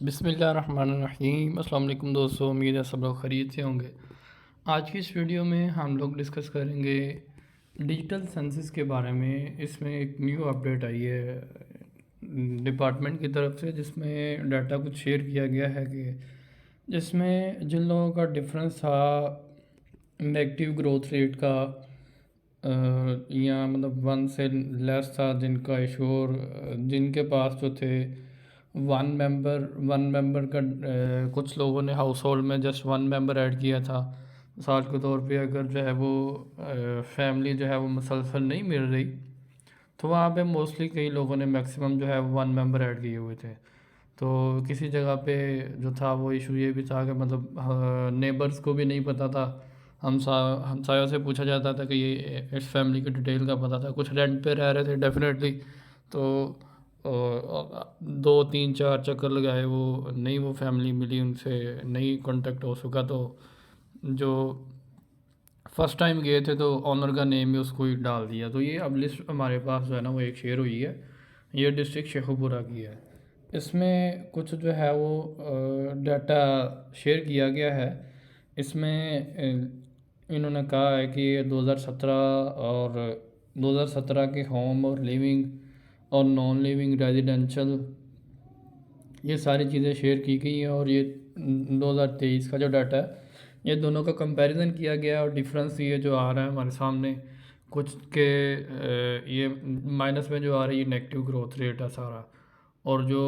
बिस्मिल्लाहिर्रहमानिर्रहीम। अस्सलाम वालेकुम दोस्तों, उम्मीद है सब लोग खैरियत से होंगे। आज की इस वीडियो में हम लोग डिस्कस करेंगे डिजिटल सेंसस के बारे में। इसमें एक न्यू अपडेट आई है डिपार्टमेंट की तरफ से, जिसमें डाटा कुछ शेयर किया गया है कि जिसमें जिन लोगों का डिफरेंस था नेगेटिव ग्रोथ रेट का, या मतलब वन से लेस था जिनका इशू, और जिनके पास जो थे वन मेंबर का, कुछ लोगों ने हाउस होल्ड में जस्ट वन मेंबर ऐड किया था। मिसाल के तौर पे अगर जो है वो फैमिली जो है वो मुसलसल नहीं मिल रही, तो वहाँ पे मोस्टली कई लोगों ने मैक्सिमम जो है वन मेंबर ऐड किए हुए थे। तो किसी जगह पे जो था वो इशू ये भी था कि मतलब नेबर्स को भी नहीं पता था। हमसायों से पूछा जाता था कि ये इस फैमिली की डिटेल का पता था। कुछ रेंट पे रह रहे थे डेफिनेटली, तो दो तीन चार चक्कर लगाए, वो नहीं, वो फैमिली मिली, उनसे नहीं कांटेक्ट हो सका। तो जो फर्स्ट टाइम गए थे तो ऑनर का नेम भी उसको ही डाल दिया। तो ये अब लिस्ट हमारे पास जो है ना वो एक शेयर हुई है। ये डिस्ट्रिक्ट शेखुपुरा की है। इसमें कुछ जो है वो डाटा शेयर किया गया है। इसमें इन्होंने कहा है कि 2017 और 2017 के होम और लिविंग और नॉन लिविंग रेजिडेंशियल, ये सारी चीज़ें शेयर की गई हैं। और ये 2023 का जो डाटा है, ये दोनों का कंपैरिजन किया गया है। और डिफरेंस ये जो आ रहा है हमारे सामने कुछ के, ये माइनस में जो आ रही है नेगेटिव ग्रोथ रेट है सारा। और जो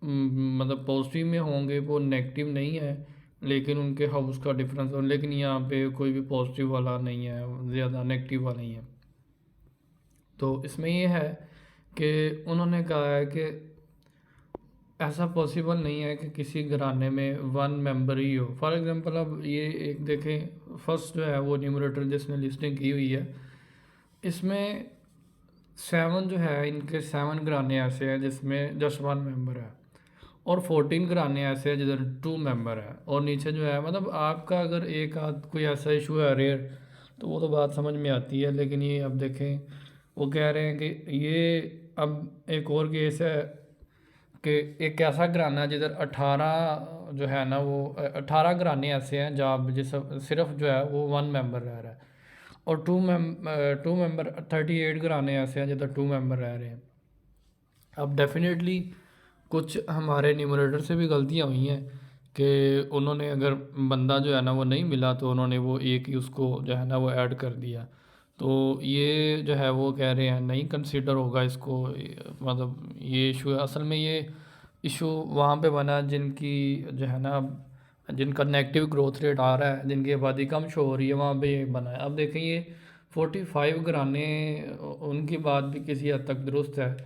मतलब पॉजिटिव में होंगे वो नेगेटिव नहीं है, लेकिन उनके हाउस का डिफरेंस, और लेकिन यहाँ पे कोई भी पॉजिटिव वाला नहीं है, ज़्यादा नेगेटिव वाला नहीं है। तो इसमें ये है कि उन्होंने कहा है कि ऐसा पॉसिबल नहीं है कि किसी घराने में वन मेंबर ही हो। फॉर एग्जांपल अब ये एक देखें, फर्स्ट जो है वो न्यूमरेटर जिसने लिस्टिंग की हुई है, इसमें सेवन जो है, इनके सेवन घराने ऐसे हैं जिसमें जस्ट वन मेंबर है, और 14 घराने ऐसे हैं जिधर टू मेंबर है। और नीचे जो है मतलब आपका अगर एक आध कोई ऐसा इशू है रेयर, तो वो तो बात समझ में आती है। लेकिन ये अब देखें, वो कह रहे हैं कि ये अब एक और केस है कि एक ऐसा घराना है जिधर 18 जो है ना वो 18 घराने ऐसे हैं जहाँ जिस सिर्फ जो है वो वन मेंबर रह रहा है। और टू मेंबर 38 घराने ऐसे हैं जिधर टू मेंबर रह रहे हैं। अब डेफिनेटली कुछ हमारे न्यूमरेटर से भी गलतियाँ हुई हैं कि उन्होंने अगर बंदा जो है ना वो नहीं मिला, तो उन्होंने वो एक ही उसको जो है ना वो ऐड कर दिया। तो ये जो है वो कह रहे हैं नहीं कंसीडर होगा इसको, मतलब ये इशू है। असल में ये इशू वहाँ पे बना जिनकी जो है ना जिनका नेगेटिव ग्रोथ रेट आ रहा है, जिनकी आबादी कम शो हो रही है, वहाँ पे ये बना है। अब देखें ये 45 घराने, उनकी बात भी किसी हद तक दुरुस्त है।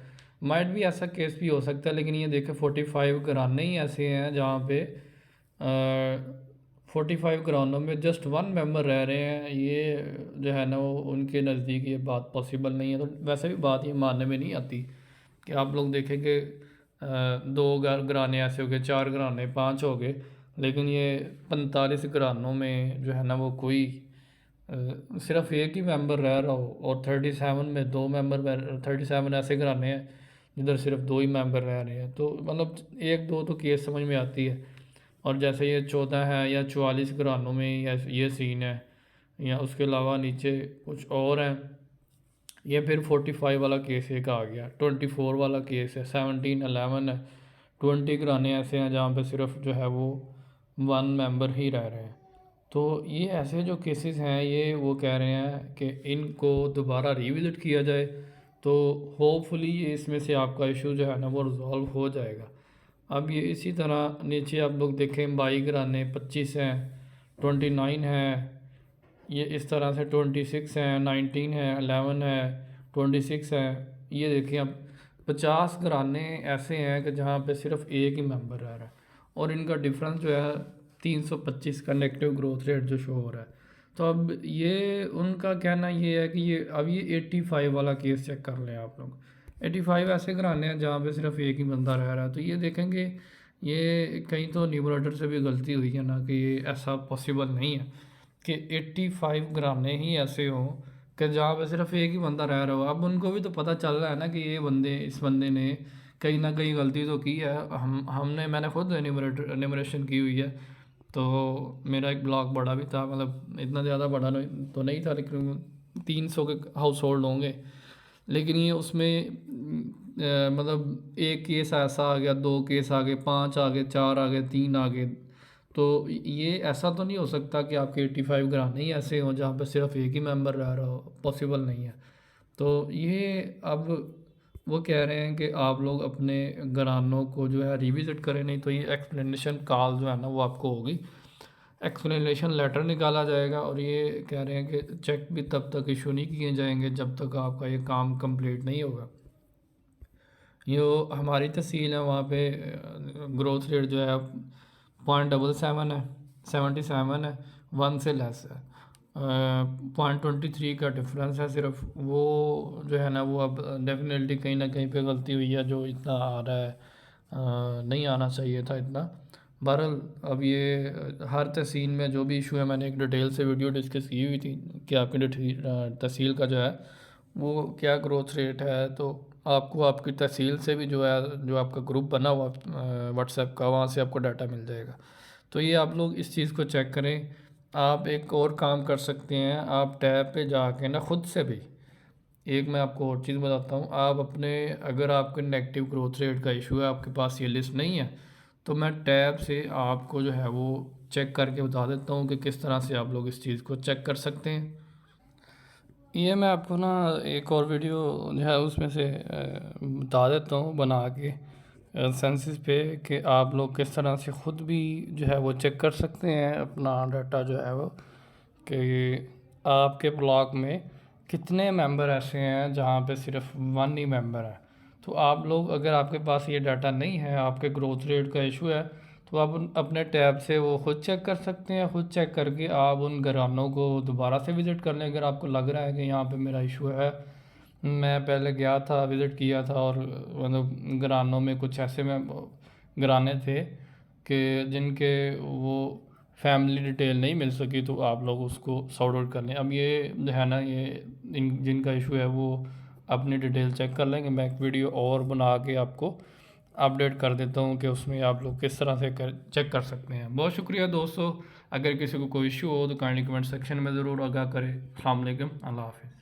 माइट भी ऐसा केस भी हो सकता है, लेकिन ये देखें 45 घराने ही ऐसे हैं जहाँ पे 45 घरानों में जस्ट वन मेंबर रह रहे हैं। ये जो है ना वो उनके नज़दीक ये बात पॉसिबल नहीं है। तो वैसे भी बात ये मानने में नहीं आती कि आप लोग देखें कि दो घराने ऐसे हो गए, चार घराने, पाँच हो गए, लेकिन ये 45 घरानों में जो है ना वो कोई सिर्फ एक ही मेंबर रह रहा हो। और 37 में दो मेंबर, 37 ऐसे घराने हैं जिधर सिर्फ दो ही मेंबर रह रहे हैं। तो मतलब एक दो तो केस समझ में आती है। और जैसे ये 14 है या 44 घरानों में ये सीन है, या उसके अलावा नीचे कुछ और हैं। ये फिर 45 वाला केस एक आ गया, 24 वाला केस है, 17 11 है, 20 घराने ऐसे हैं जहाँ पे सिर्फ जो है वो वन मेंबर ही रह रहे हैं। तो ये ऐसे जो केसेस हैं, ये वो कह रहे हैं कि इनको दोबारा रिविज़िट किया जाए, तो होपफुली ये इसमें से आपका इशू जो है ना वो रिज़ॉल्व हो जाएगा। अब ये इसी तरह नीचे आप लोग देखें, 22 घराने 25 हैं, 29 हैं, ये इस तरह से 26 हैं, 19 है, 11 है, 26 है। ये देखिए अब 50 घराने ऐसे हैं कि जहाँ पे सिर्फ एक ही मेंबर रह रहा है, और इनका डिफरेंस जो है 325 का नेगेटिव ग्रोथ रेट जो शो हो रहा है। तो अब ये उनका कहना ये है कि ये अब ये 85 वाला केस चेक कर लें आप लोग। 85 ऐसे घराने हैं जहाँ पे सिर्फ एक ही बंदा रह रहा है। तो ये देखेंगे, ये कहीं तो न्यूमरेटर से भी गलती हुई है ना, कि ये ऐसा पॉसिबल नहीं है कि 85 घराने ही ऐसे हों कि जहाँ पे सिर्फ एक ही बंदा रह रहा हो। अब उनको भी तो पता चल रहा है ना कि ये बंदे, इस बंदे ने कहीं ना कहीं गलती तो की है। मैंने खुद एनिमरेशन की हुई है। तो मेरा एक ब्लॉक बड़ा भी था, मतलब इतना ज़्यादा बड़ा तो नहीं था, लेकिन 300 के हाउस होल्ड होंगे। लेकिन ये उसमें मतलब एक केस ऐसा आ गया, 2 केस आ गए, 5 आ गए, 4 आ गए, 3 आ गए। तो ये ऐसा तो नहीं हो सकता कि आपके 85 घराने ही ऐसे हों जहाँ पे सिर्फ एक ही मेंबर रह रहा हो, पॉसिबल नहीं है। तो ये अब वो कह रहे हैं कि आप लोग अपने घरानों को जो है रिविज़िट करें, नहीं तो ये एक्सप्लेनेशन कॉल जो है ना वो आपको होगी, एक्सप्लेनेशन लेटर निकाला जाएगा। और ये कह रहे हैं कि चेक भी तब तक इशू नहीं किए जाएंगे जब तक आपका ये काम कंप्लीट नहीं होगा। जो हमारी तहसील है वहाँ पे ग्रोथ रेट जो है 0.77 है, 77 है, 1 से लेस है। 0.23 का डिफरेंस है सिर्फ। वो जो है ना वो अब डेफिनेटली कहीं ना कहीं पे गलती हुई है, जो इतना आ रहा है नहीं आना चाहिए था इतना। बहरहाल अब ये हर तहसील में जो भी इशू है, मैंने एक डिटेल से वीडियो डिस्कस की हुई थी कि आपकी तहसील का जो है वो क्या ग्रोथ रेट है। तो आपको आपकी तहसील से भी जो है, जो आपका ग्रुप बना हुआ व्हाट्सएप का, वहाँ से आपको डाटा मिल जाएगा। तो ये आप लोग इस चीज़ को चेक करें। आप एक और काम कर सकते हैं, आप टैब पे जाके ना खुद से भी, एक मैं आपको और चीज़ बताता हूँ। आप अपने, अगर आपके नेगेटिव ग्रोथ रेट का इशू है, आपके पास ये लिस्ट नहीं है, तो मैं टैब से आपको जो है वो चेक करके बता देता हूँ कि किस तरह से आप लोग इस चीज़ को चेक कर सकते हैं। ये मैं आपको ना एक और वीडियो जो है उसमें से बता देता हूँ बना के सेंसिस पे, कि आप लोग किस तरह से ख़ुद भी जो है वो चेक कर सकते हैं अपना डाटा जो है वो, कि आपके ब्लॉक में कितने मेंबर ऐसे हैं जहाँ पे सिर्फ 1 ही मेंबर है। तो आप लोग, अगर आपके पास ये डाटा नहीं है, आपके ग्रोथ रेट का इशू है, तो आप अपने टैब से वो ख़ुद चेक कर सकते हैं। ख़ुद चेक करके आप उन घरानों को दोबारा से विज़िट कर लें, अगर आपको लग रहा है कि यहाँ पे मेरा इशू है। मैं पहले गया था, विज़िट किया था, और मतलब घरानों में कुछ ऐसे में घराने थे कि जिनके वो फैमिली डिटेल नहीं मिल सकी, तो आप लोग उसको सॉर्ट आउट कर लें। अब ये जो है ना, ये जिनका इशू है वो अपनी डिटेल चेक कर लेंगे। मैं एक वीडियो और बना के आपको अपडेट कर देता हूँ कि उसमें आप लोग किस तरह से चेक कर सकते हैं। बहुत शुक्रिया दोस्तों। अगर किसी को कोई इशू हो तो काइंडली कमेंट सेक्शन में ज़रूर आगाह करें। अस्सलाम वालेकुम, अल्लाह हाफ़िज़।